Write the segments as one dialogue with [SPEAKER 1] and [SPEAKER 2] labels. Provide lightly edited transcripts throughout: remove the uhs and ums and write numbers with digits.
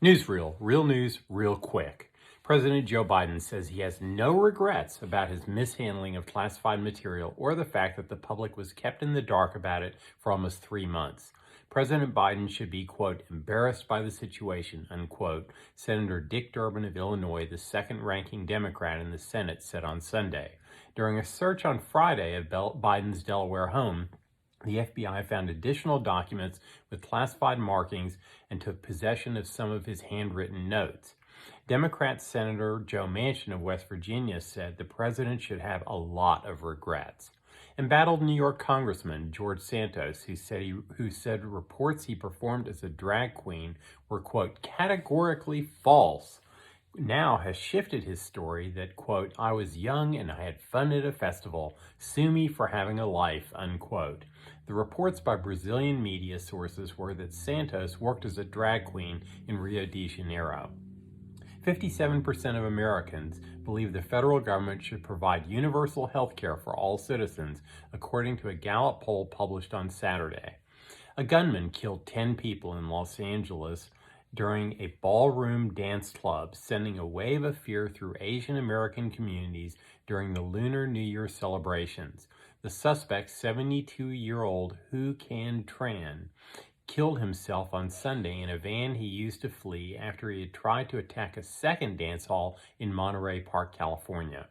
[SPEAKER 1] Newsreel, real news, real quick. President Joe Biden says he has no regrets about his mishandling of classified material or the fact that the public was kept in the dark about it for almost 3 months. President Biden should be, quote, embarrassed by the situation, unquote, Senator Dick Durbin of Illinois, the second-ranking Democrat in the Senate, said on Sunday. During a search on Friday of Biden's Delaware home, the FBI found additional documents with classified markings and took possession of some of his handwritten notes. Democrat Senator Joe Manchin of West Virginia said the president should have a lot of regrets. Embattled New York Congressman George Santos, who said reports he performed as a drag queen were, quote, categorically false, now has shifted his story that, quote, I was young and I had fun at a festival. Sue me for having a life, unquote. The reports by Brazilian media sources were that Santos worked as a drag queen in Rio de Janeiro. 57% of Americans believe the federal government should provide universal health care for all citizens, according to a Gallup poll published on Saturday. A gunman killed 10 people in Los Angeles during a ballroom dance club, sending a wave of fear through Asian American communities during the Lunar New Year celebrations. The suspect, 72-year-old Hu Can Tran, killed himself on Sunday in a van he used to flee after he had tried to attack a second dance hall in Monterey Park, California.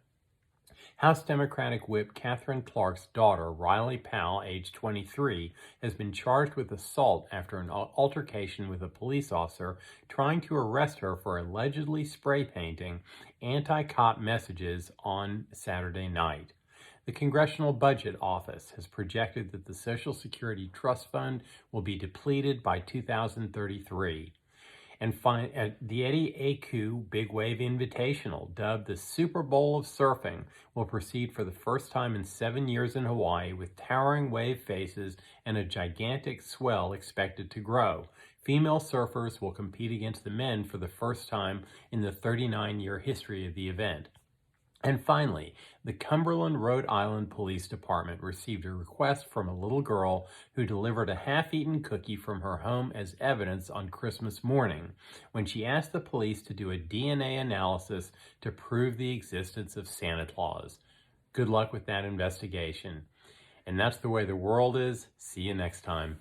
[SPEAKER 1] House Democratic Whip Catherine Clark's daughter, Riley Powell, age 23, has been charged with assault after an altercation with a police officer trying to arrest her for allegedly spray painting anti-cop messages on Saturday night. The Congressional Budget Office has projected that the Social Security Trust Fund will be depleted by 2033. And the Eddie Aku Big Wave Invitational, dubbed the Super Bowl of Surfing, will proceed for the first time in 7 years in Hawaii with towering wave faces and a gigantic swell expected to grow. Female surfers will compete against the men for the first time in the 39-year history of the event. And finally, the Cumberland, Rhode Island Police Department received a request from a little girl who delivered a half-eaten cookie from her home as evidence on Christmas morning when she asked the police to do a DNA analysis to prove the existence of Santa Claus. Good luck with that investigation. And that's the way the world is. See you next time.